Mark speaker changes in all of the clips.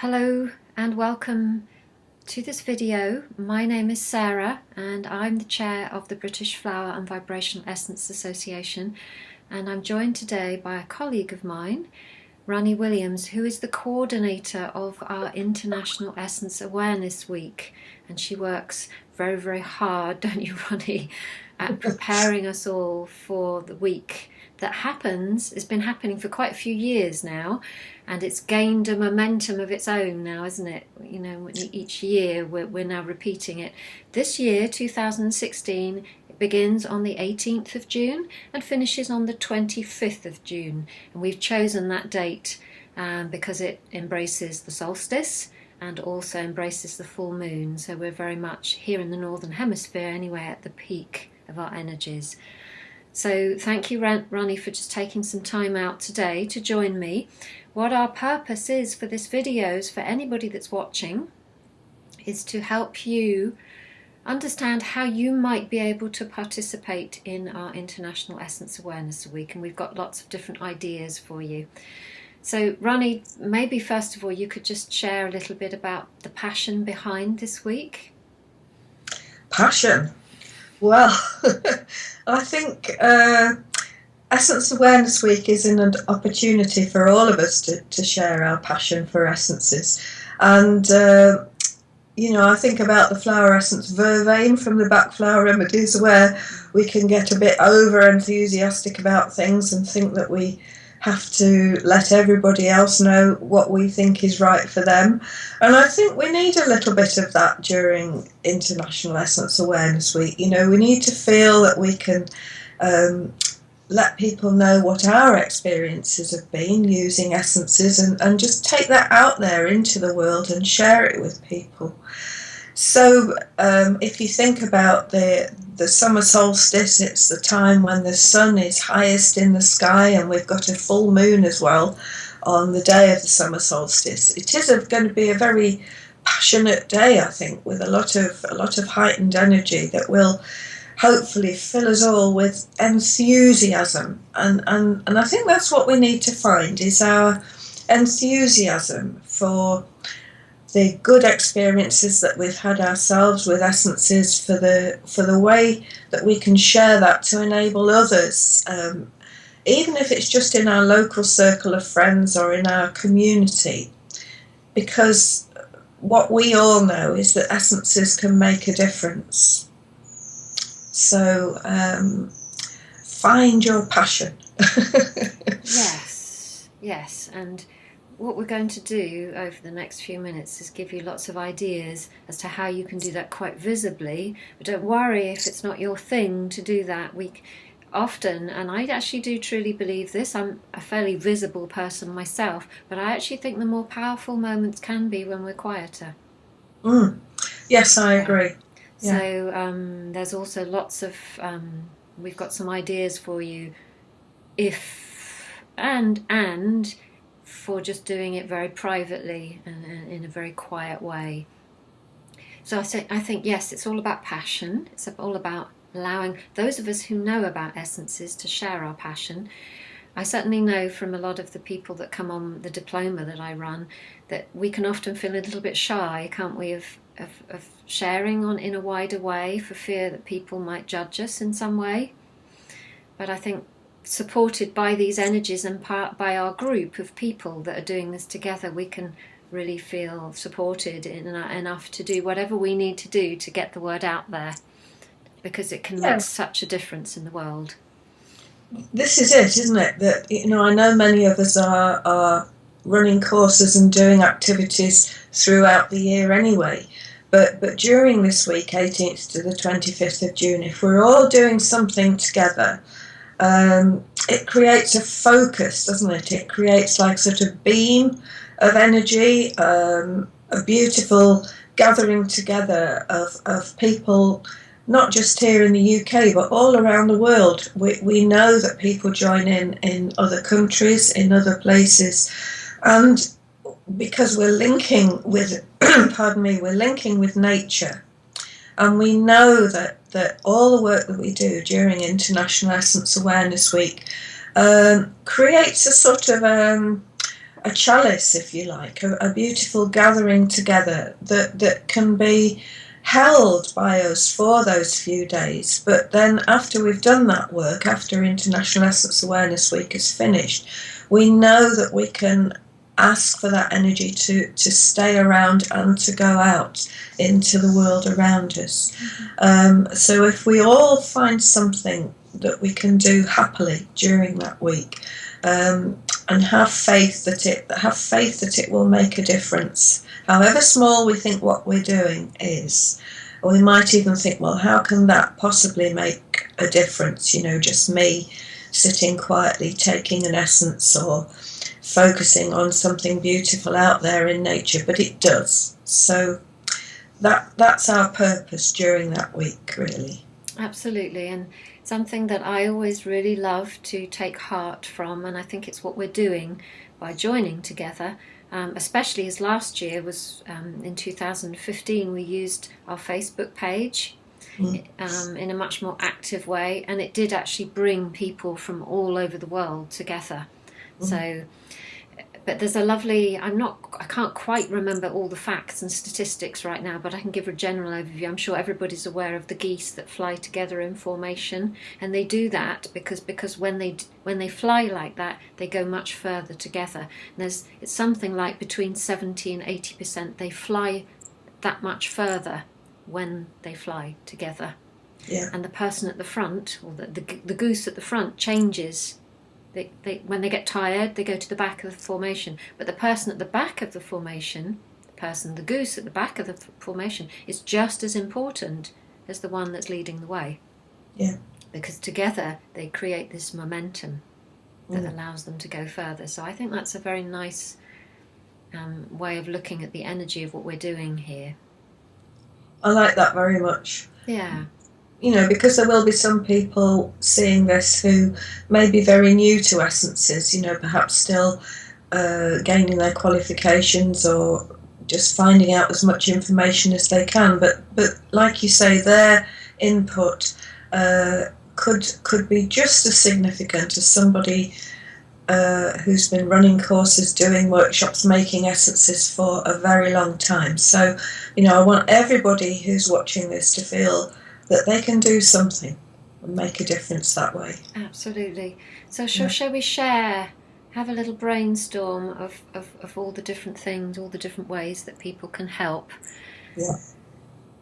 Speaker 1: Hello and welcome to this video. My name is Sarah and I'm the chair of the British Flower and Vibrational Essence Association, and I'm joined today by a colleague of mine, Ronnie, who is the coordinator of our International Essence Awareness Week, and she works very, very hard, don't you, Ronnie, at preparing us all for the week that has been happening for quite a few years now, and it's gained a momentum of its own now, isn't it? You know, each year we're now repeating it. This year, 2016, it begins on the 18th of June and finishes on the 25th of June, and we've chosen that date because it embraces the solstice and also embraces the full moon, so we're very much here in the Northern Hemisphere anyway at the peak of our energies. So thank you, Ronnie, for just taking some time out today to join me. What our purpose is for this video, is for anybody that's watching, is to help you understand how you might be able to participate in our International Essence Awareness Week, and we've got lots of different ideas for you. So Ronnie, maybe first of all you could just share a little bit about the passion behind this week.
Speaker 2: Passion? Well, I think Essence Awareness Week is an opportunity for all of us to share our passion for essences. And, you know, I think about the flower essence vervain from the Bach Flower Remedies, where we can get a bit over enthusiastic about things and think that we have to let everybody else know what we think is right for them. And I think we need a little bit of that during International Essence Awareness Week. You know, we need to feel that we can let people know what our experiences have been using essences, and just take that out there into the world and share it with people. So if you think about the summer solstice, it's the time when the sun is highest in the sky, and we've got a full moon as well on the day of the summer solstice. It is going to be a very passionate day, I think, with a lot of heightened energy that will hopefully fill us all with enthusiasm. And I think that's what we need to find, is our enthusiasm for the good experiences that we've had ourselves with essences, for the way that we can share that to enable others, even if it's just in our local circle of friends or in our community, because what we all know is that essences can make a difference. So find your passion.
Speaker 1: Yes, and what we're going to do over the next few minutes is give you lots of ideas as to how you can do that quite visibly. But don't worry if it's not your thing to do that. We often, and I actually do truly believe this, I'm a fairly visible person myself, but I actually think the more powerful moments can be when we're quieter.
Speaker 2: Yes, I agree. Yeah.
Speaker 1: So there's also lots of, we've got some ideas for you and for just doing it very privately and in a very quiet way. So I think, yes, it's all about passion. It's all about allowing those of us who know about essences to share our passion. I certainly know from a lot of the people that come on the diploma that I run that we can often feel a little bit shy, can't we, of sharing in a wider way, for fear that people might judge us in some way. But I think supported by these energies and by our group of people that are doing this together, we can really feel supported enough to do whatever we need to do to get the word out there, because it can make such a difference in the world.
Speaker 2: This is it, isn't it? That, you know, I know many of us are running courses and doing activities throughout the year anyway. But during this week, 18th to the 25th of June, if we're all doing something together, it creates a focus, doesn't it? It creates like sort of beam of energy, a beautiful gathering together of people, not just here in the UK, but all around the world. We know that people join in other countries, in other places, and because we're linking with, we're linking with nature. And we know that all the work that we do during International Essence Awareness Week creates a sort of a chalice, if you like, a beautiful gathering together that can be held by us for those few days. But then after we've done that work, after International Essence Awareness Week is finished, we know that we can ask for that energy to stay around and to go out into the world around us. So if we all find something that we can do happily during that week, and have faith that it will make a difference, however small we think what we're doing is. Or we might even think, well, how can that possibly make a difference? You know, just me sitting quietly taking an essence or focusing on something beautiful out there in nature, but it does. So that's our purpose during that week, really.
Speaker 1: Absolutely, and something that I always really love to take heart from, and I think it's what we're doing by joining together, especially as last year was in 2015, we used our Facebook page in a much more active way, and it did actually bring people from all over the world together. So, but there's a lovely, I can't quite remember all the facts and statistics right now, but I can give a general overview. I'm sure everybody's aware of the geese that fly together in formation, and they do that because when they fly like that, they go much further together. And it's something like between 70 and 80% they fly that much further when they fly together.
Speaker 2: Yeah.
Speaker 1: And the person at the front, or the goose at the front, changes. When they get tired, they go to the back of the formation. But the person at the back of the formation, the goose at the back of the formation, is just as important as the one that's leading the way.
Speaker 2: Yeah.
Speaker 1: Because together they create this momentum that allows them to go further. So I think that's a very nice way of looking at the energy of what we're doing here.
Speaker 2: I like that very much.
Speaker 1: Yeah.
Speaker 2: You know, because there will be some people seeing this who may be very new to essences, you know, perhaps still gaining their qualifications or just finding out as much information as they can. But like you say, their input could be just as significant as somebody who's been running courses, doing workshops, making essences for a very long time. So, you know, I want everybody who's watching this to feel that they can do something and make a difference that way.
Speaker 1: Absolutely. So shall we share, have a little brainstorm of all the different things, all the different ways that people can help?
Speaker 2: Yeah.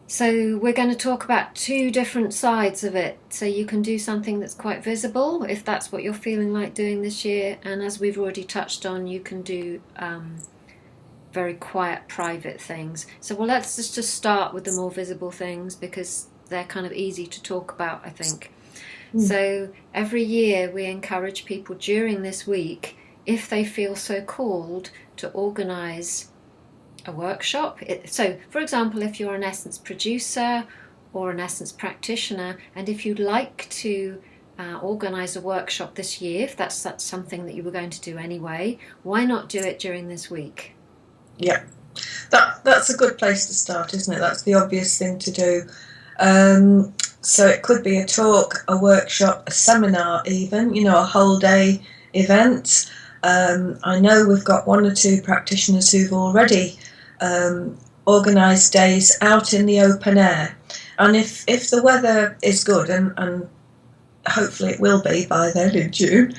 Speaker 1: So we're going to talk about two different sides of it. So you can do something that's quite visible, if that's what you're feeling like doing this year. And as we've already touched on, you can do very quiet, private things. So let's just start with the more visible things, because they're kind of easy to talk about, I think. So every year we encourage people during this week, if they feel so called, to organise a workshop. So, for example, if you're an essence producer or an essence practitioner, and if you'd like to organise a workshop this year, if that's something that you were going to do anyway, why not do it during this week?
Speaker 2: Yeah, that's a good place to start, isn't it? That's the obvious thing to do. So it could be a talk, a workshop, a seminar even, you know, a whole day event. I know we've got one or two practitioners who've already organised days out in the open air. And if the weather is good, and hopefully it will be by then in June,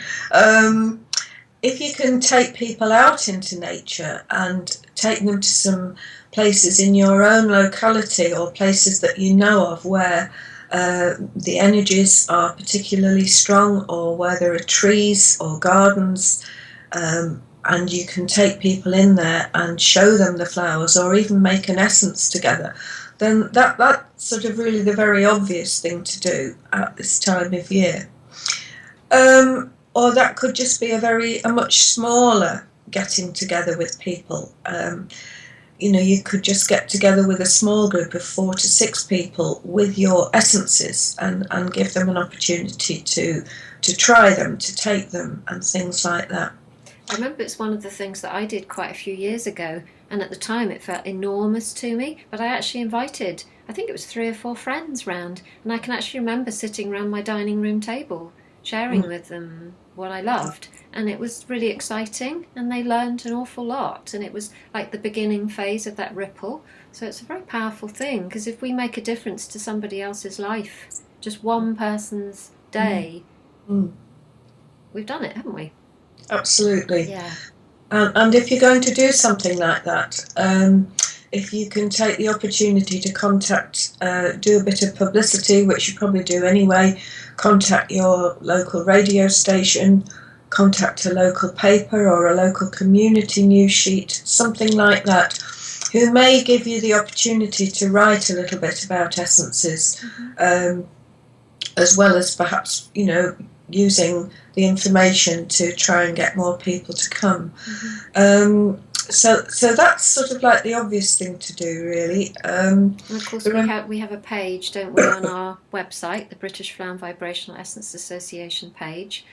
Speaker 2: if you can take people out into nature and take them to some places in your own locality or places that you know of where the energies are particularly strong, or where there are trees or gardens, and you can take people in there and show them the flowers, or even make an essence together, then that's sort of really the very obvious thing to do at this time of year. Or that could just be a much smaller getting together with people. You know, you could just get together with a small group of 4 to 6 people with your essences and give them an opportunity to try them, to take them, and things like that.
Speaker 1: I remember it's one of the things that I did quite a few years ago, and at the time it felt enormous to me, but I actually invited, I think it was 3 or 4 friends round, and I can actually remember sitting around my dining room table, sharing with them what I loved, and it was really exciting, and they learned an awful lot, and it was like the beginning phase of that ripple. So it's a very powerful thing, because if we make a difference to somebody else's life, just one person's day, we've done it, haven't we?
Speaker 2: Absolutely.
Speaker 1: Yeah.
Speaker 2: And if you're going to do something like that, if you can take the opportunity to do a bit of publicity, which you probably do anyway, contact your local radio station, contact a local paper or a local community news sheet, something like that, who may give you the opportunity to write a little bit about essences, as well as perhaps, using the information to try and get more people to come. So that's sort of like the obvious thing to do, really.
Speaker 1: And of course, we have a page, don't we, on our website, the British Flower and Vibrational Essence Association page.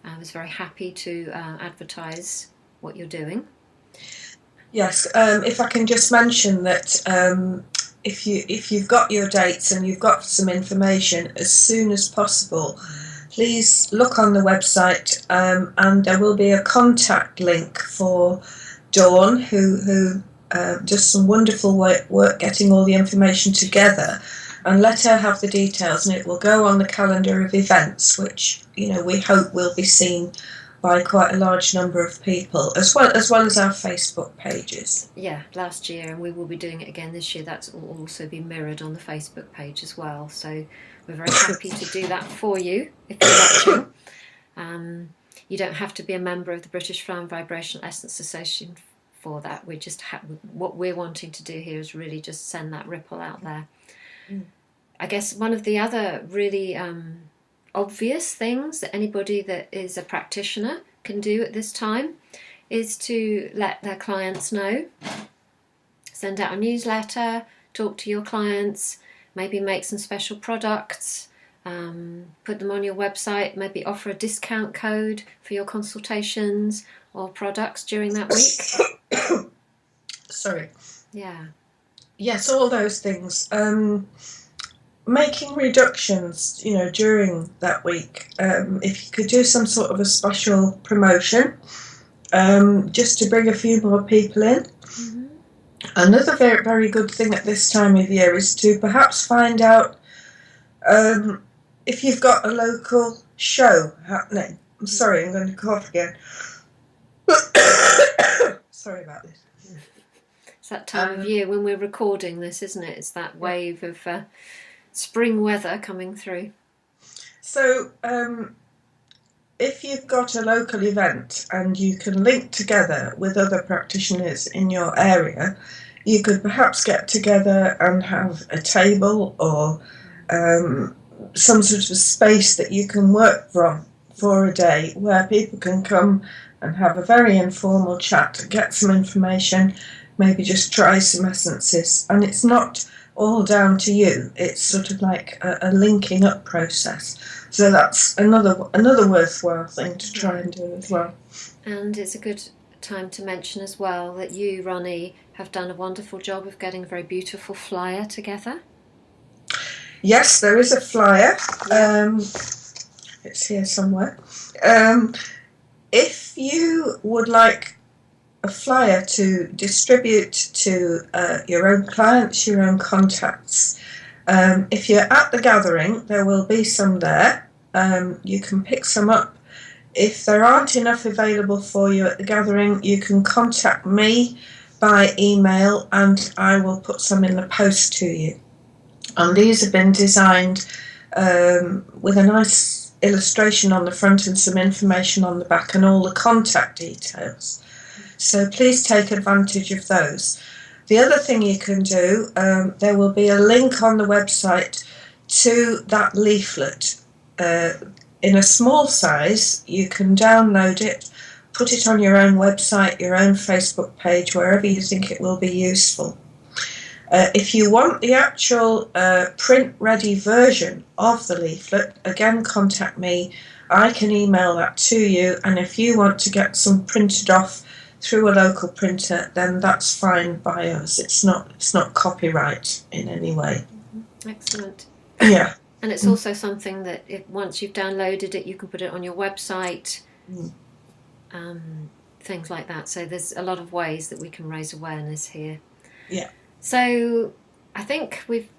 Speaker 1: I was very happy to advertise what you're doing.
Speaker 2: Yes, if I can just mention that if you've got your dates and you've got some information, as soon as possible, please look on the website, and there will be a contact link for Dawn, who does some wonderful work getting all the information together, and let her have the details, and it will go on the calendar of events, which we hope will be seen by quite a large number of people, as well as our Facebook pages.
Speaker 1: Yeah, last year, and we will be doing it again this year. That's will also be mirrored on the Facebook page as well. So we're very happy to do that for you if you're watching. You don't have to be a member of the British Flower and Vibrational Essence Association for that. We just what we're wanting to do here is really just send that ripple out there. I guess one of the other really obvious things that anybody that is a practitioner can do at this time is to let their clients know. Send out a newsletter, talk to your clients, maybe make some special products, put them on your website, maybe offer a discount code for your consultations or products during that week.
Speaker 2: Sorry.
Speaker 1: Yeah.
Speaker 2: Yes, all those things. Making reductions, during that week. If you could do some sort of a special promotion, just to bring a few more people in. Another very, very good thing at this time of year is to perhaps find out if you've got a local show happening. I'm sorry, I'm going to cough again. Sorry about this.
Speaker 1: It's that time of year when we're recording this, isn't it? It's that wave of spring weather coming through.
Speaker 2: So if you've got a local event and you can link together with other practitioners in your area, you could perhaps get together and have a table or some sort of space that you can work from for a day, where people can come and have a very informal chat, get some information, maybe just try some essences. And it's not all down to you. It's sort of like a linking up process. So that's another worthwhile thing to try and do as well.
Speaker 1: And it's a good time to mention as well that you, Ronnie, have done a wonderful job of getting a very beautiful flyer together.
Speaker 2: Yes, there is a flyer. It's here somewhere. If you would like a flyer to distribute to your own clients, your own contacts, if you're at the gathering, there will be some there. You can pick some up. If there aren't enough available for you at the gathering, you can contact me by email and I will put some in the post to you. And these have been designed with a nice illustration on the front and some information on the back and all the contact details. So please take advantage of those. The other thing you can do, there will be a link on the website to that leaflet. In a small size, you can download it, put it on your own website, your own Facebook page, wherever you think it will be useful. If you want the actual print-ready version of the leaflet, again, contact me. I can email that to you, and if you want to get some printed off through a local printer, then that's fine by us. It's not copyright in any way.
Speaker 1: Excellent.
Speaker 2: Yeah.
Speaker 1: And it's also something that once you've downloaded it, you can put it on your website. things like that. So there's a lot of ways that we can raise awareness here.
Speaker 2: Yeah.
Speaker 1: So I think we've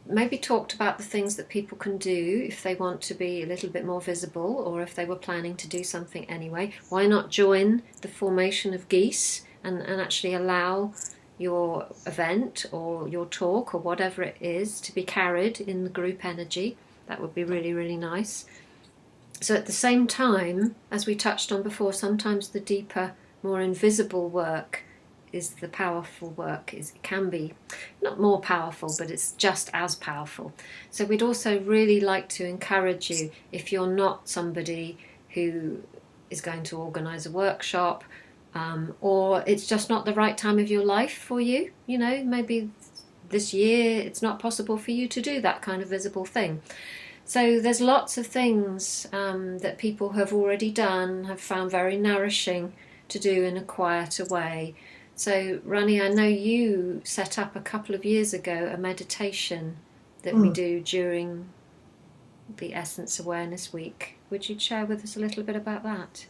Speaker 1: maybe talked about the things that people can do if they want to be a little bit more visible, or if they were planning to do something anyway. Why not join the formation of geese and actually allow your event or your talk or whatever it is to be carried in the group energy? That would be really, really nice. So at the same time, as we touched on before, sometimes the deeper, more invisible work is the powerful work. It can be not more powerful, but it's just as powerful. So we'd also really like to encourage you, if you're not somebody who is going to organise a workshop, or it's just not the right time of your life for you, you know, maybe this year it's not possible for you to do that kind of visible thing. So there's lots of things that people have already done, have found very nourishing to do in a quieter way. So, Ronnie, I know you set up a couple of years ago a meditation that we do during the Essence Awareness Week. Would you share with us a little bit about that?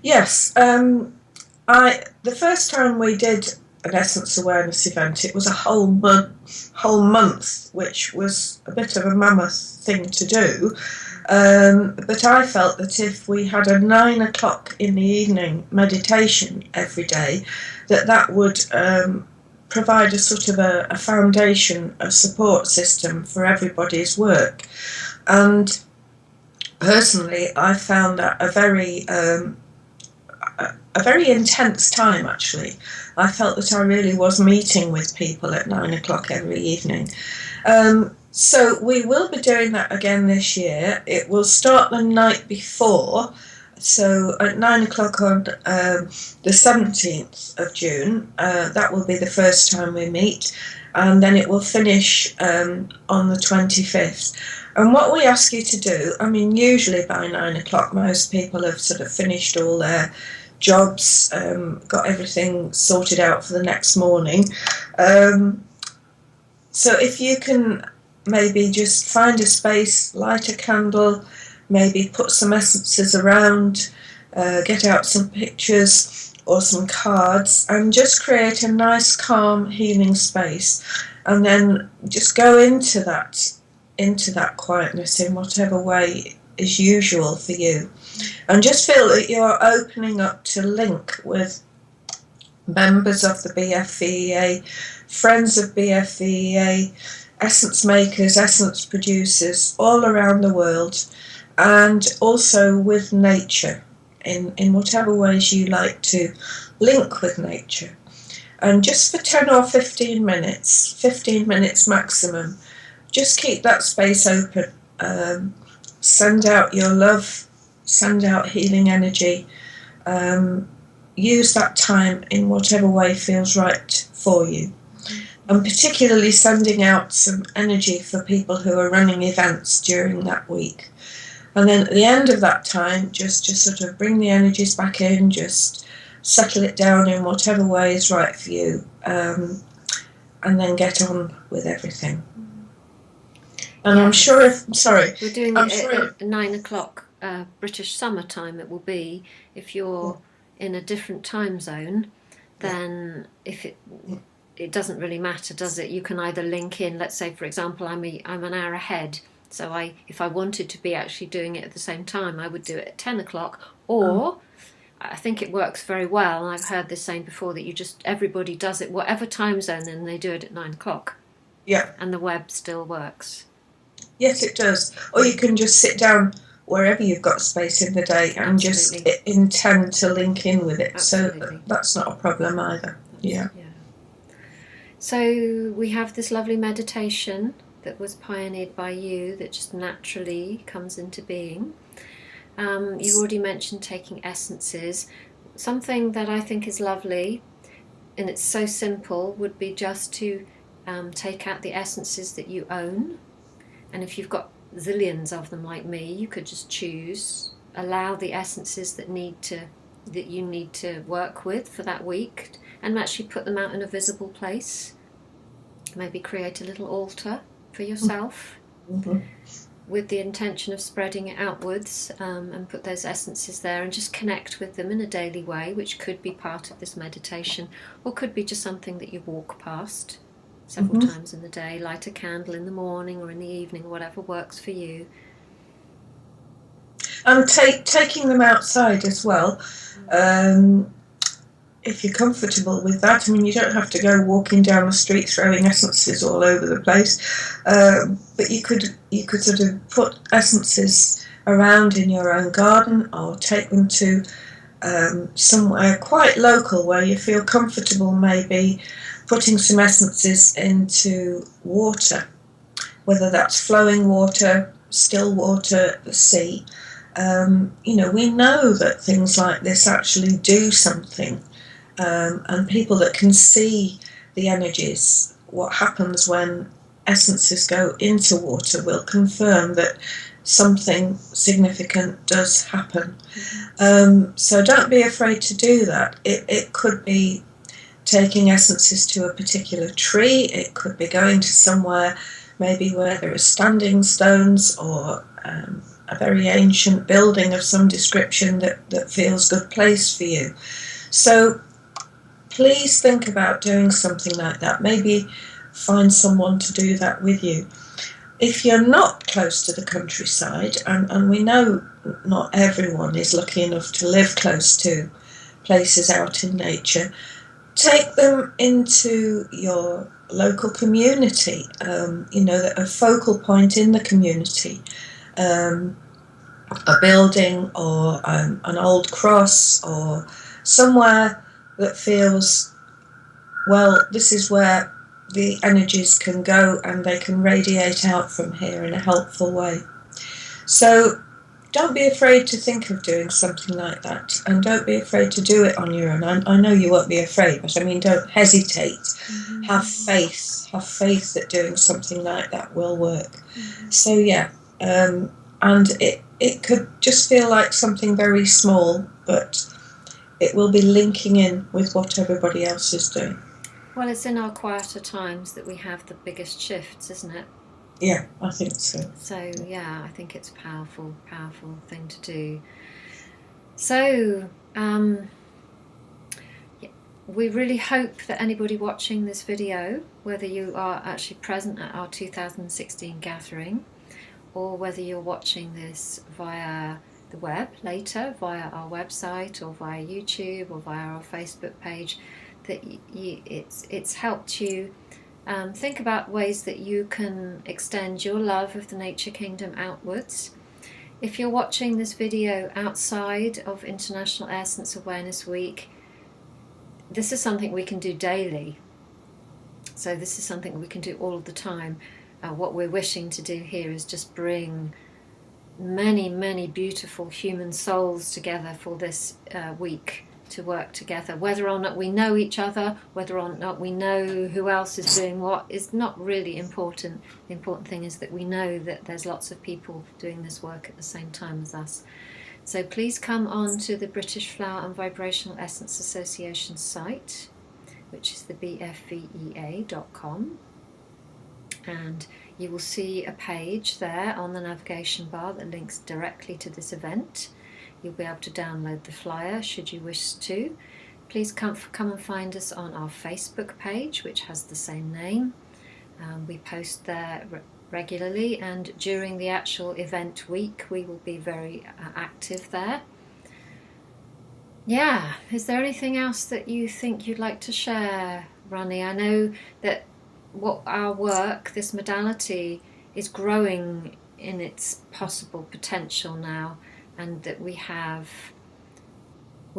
Speaker 2: Yes. The first time we did an Essence Awareness event, it was a whole month, which was a bit of a mammoth thing to do. But I felt that if we had a 9 o'clock in the evening meditation every day, that would provide a sort of a foundation, a support system for everybody's work. And personally, I found that a very intense time, actually. I felt that I really was meeting with people at 9 o'clock every evening. So we will be doing that again this year. It will start the night before, so at 9 o'clock on the 17th of June. That will be the first time we meet, and then it will finish on the 25th. And what we ask you to do, I mean, usually by 9 o'clock most people have sort of finished all their jobs, got everything sorted out for the next morning. So if you can maybe just find a space, light a candle, maybe put some essences around, get out some pictures or some cards, and just create a nice, calm, healing space, and then just go into that quietness in whatever way is usual for you, and just feel that you're opening up to link with members of the BFVEA, friends of BFVEA, essence makers, essence producers all around the world, and also with nature in whatever ways you like to link with nature. And just for 10 or 15 minutes maximum, just keep that space open. Send out your love, send out healing energy. Use that time in whatever way feels right for you. And particularly sending out some energy for people who are running events during that week. And then at the end of that time, just sort of bring the energies back in, just settle it down in whatever way is right for you, and then get on with everything. And I'm sure
Speaker 1: we're doing it at 9 o'clock British summertime. It will be, if you're in a different time zone, then it doesn't really matter, does it? You can either link in. Let's say, for example, I'm an hour ahead, so if I wanted to be actually doing it at the same time, I would do it at 10 o'clock. Or I think it works very well, and I've heard this saying before, that everybody does it whatever time zone, and they do it at 9 o'clock.
Speaker 2: Yeah.
Speaker 1: And the web still works.
Speaker 2: Yes, it does. Or you can just sit down wherever you've got space in the day and just intend to link in with it. Absolutely. So that's not a problem either. Yeah.
Speaker 1: So we have this lovely meditation that was pioneered by you that just naturally comes into being. You already mentioned taking essences. Something that I think is lovely, and it's so simple, would be just to take out the essences that you own. And if you've got zillions of them like me, you could just choose, allow the essences that you need to work with for that week, and actually put them out in a visible place. Maybe create a little altar for yourself. with the intention of spreading it outwards, and put those essences there and just connect with them in a daily way, which could be part of this meditation, or could be just something that you walk past several times in the day. Light a candle in the morning or in the evening, whatever works for you.
Speaker 2: And taking them outside as well, if you're comfortable with that. I mean, you don't have to go walking down the street throwing essences all over the place, but you could sort of put essences around in your own garden, or take them to somewhere quite local where you feel comfortable, maybe putting some essences into water, whether that's flowing water, still water, the sea. We know that things like this actually do something, and people that can see the energies, what happens when essences go into water, will confirm that something significant does happen. So don't be afraid to do that. It could be taking essences to a particular tree, it could be going to somewhere maybe where there are standing stones, or a very ancient building of some description that feels good place for you. So please think about doing something like that. Maybe find someone to do that with you. If you're not close to the countryside, and we know not everyone is lucky enough to live close to places out in nature, take them into your local community, a focal point in the community, a building, or an old cross, or somewhere that feels, well, this is where the energies can go and they can radiate out from here in a helpful way. So don't be afraid to think of doing something like that, and don't be afraid to do it on your own. I know you won't be afraid, but I mean, don't hesitate. Have faith that doing something like that will work. So yeah, and it could just feel like something very small, but it will be linking in with what everybody else is doing.
Speaker 1: Well, it's in our quieter times that we have the biggest shifts, isn't it?
Speaker 2: Yeah, I think so.
Speaker 1: So yeah, I think it's a powerful thing to do. So we really hope that anybody watching this video, whether you are actually present at our 2016 gathering, or whether you're watching this via the web later, via our website, or via YouTube, or via our Facebook page, that it's helped you think about ways that you can extend your love of the nature kingdom outwards. If you're watching this video outside of International Essence Awareness Week, this is something we can do daily. So this is something we can do all the time. What we're wishing to do here is just bring many beautiful human souls together for this week to work together. Whether or not we know each other, whether or not we know who else is doing what, is not really important. The important thing is that we know that there's lots of people doing this work at the same time as us. So please come on to the British Flower and Vibrational Essence Association site, which is the bfvea.com, and you will see a page there on the navigation bar that links directly to this event. You'll be able to download the flyer should you wish to. Please come and find us on our Facebook page, which has the same name. We post there regularly, and during the actual event week we will be very active there. Yeah, is there anything else that you think you'd like to share, Ronnie? I know that what our work, this modality, is growing in its possible potential now, and that we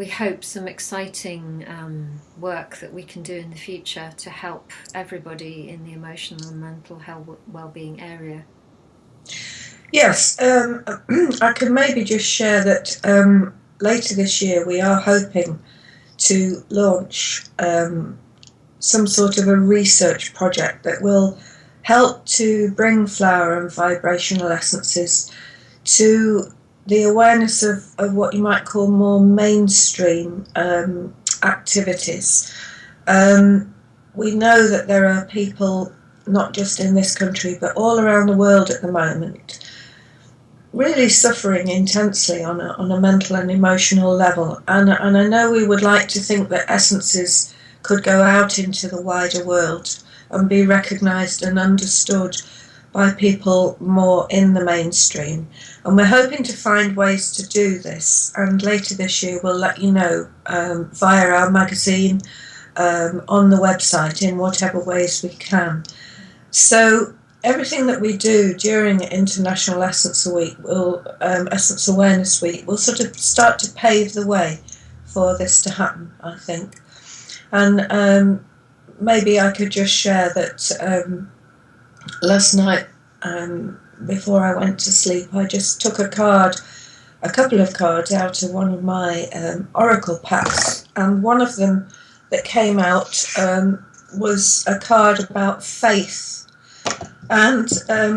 Speaker 1: hope some exciting work that we can do in the future to help everybody in the emotional and mental health well-being area.
Speaker 2: Yes, I can maybe just share that later this year we are hoping to launch some sort of a research project that will help to bring flower and vibrational essences to the awareness of what you might call more mainstream activities. We know that there are people, not just in this country, but all around the world at the moment, really suffering intensely on a mental and emotional level. And I know we would like to think that essences could go out into the wider world and be recognised and understood by people more in the mainstream. And we're hoping to find ways to do this. And later this year, we'll let you know via our magazine, on the website, in whatever ways we can. So everything that we do during International Essence Week, Essence Awareness Week, will sort of start to pave the way for this to happen, I think. And maybe I could just share that last night, before I went to sleep, I just took a couple of cards out of one of my oracle packs, and one of them that came out was a card about faith. And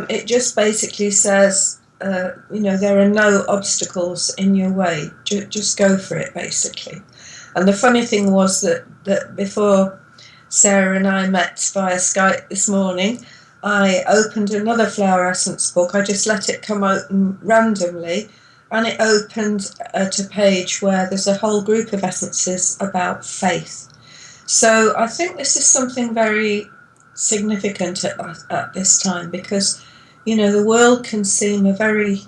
Speaker 2: it just basically says, there are no obstacles in your way. Just go for it, basically. And the funny thing was that before Sarah and I met via Skype this morning, I opened another flower essence book. I just let it come open randomly, and it opened at a page where there's a whole group of essences about faith. So I think this is something very significant at this time, because the world can seem a very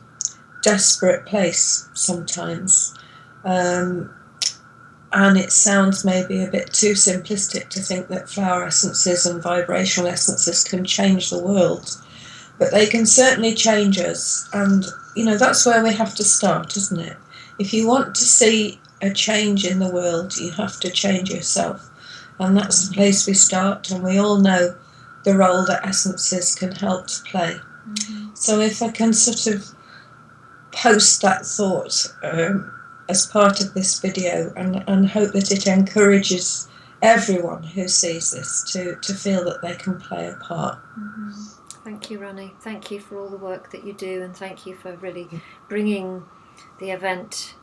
Speaker 2: desperate place sometimes, and it sounds maybe a bit too simplistic to think that flower essences and vibrational essences can change the world, but they can certainly change us. And that's where we have to start, isn't it? If you want to see a change in the world, you have to change yourself, and that's the place we start. And we all know the role that essences can help to play. Mm-hmm. So if I can sort of post that thought as part of this video, and hope that it encourages everyone who sees this to feel that they can play a part.
Speaker 1: Mm-hmm. Thank you, Ronnie. Thank you for all the work that you do, and thank you for really bringing the event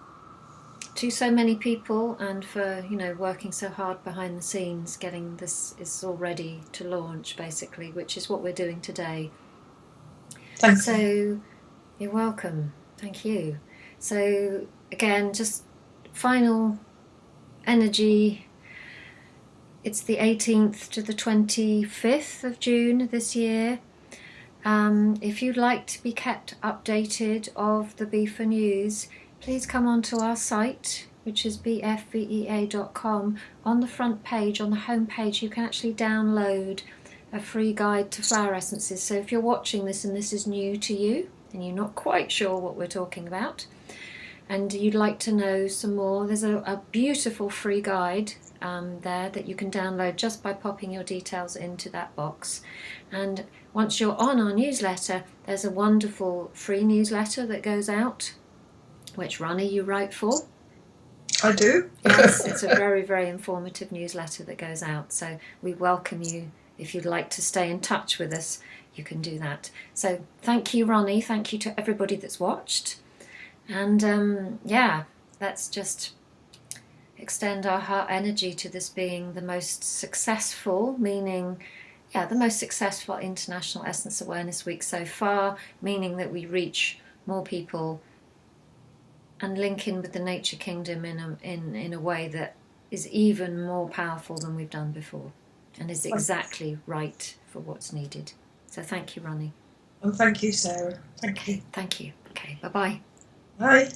Speaker 1: to so many people, and for working so hard behind the scenes, getting this is all ready to launch, basically, which is what we're doing today.
Speaker 2: Thanks.
Speaker 1: So you're welcome. Thank you. So again, just final energy. It's the 18th to the 25th of June this year. If you'd like to be kept updated of the BFA news, please come onto our site, which is bfvea.com. On the front page, on the home page, you can actually download a free guide to flower essences. So if you're watching this and this is new to you, and you're not quite sure what we're talking about, and you'd like to know some more, there's a beautiful free guide there that you can download just by popping your details into that box. And once you're on our newsletter, there's a wonderful free newsletter that goes out, which Ronnie, you write for.
Speaker 2: I do.
Speaker 1: Yes, it's a very, very informative newsletter that goes out. So we welcome you. If you'd like to stay in touch with us, you can do that. So thank you, Ronnie. Thank you to everybody that's watched. And let's just extend our heart energy to this being the most successful, the most successful International Essence Awareness Week so far, meaning that we reach more people and link in with the nature kingdom in a way that is even more powerful than we've done before, and is exactly right for what's needed. So thank you, Ronnie.
Speaker 2: And thank you, Sarah. Thank you.
Speaker 1: Thank you. Okay, bye-bye.
Speaker 2: Bye.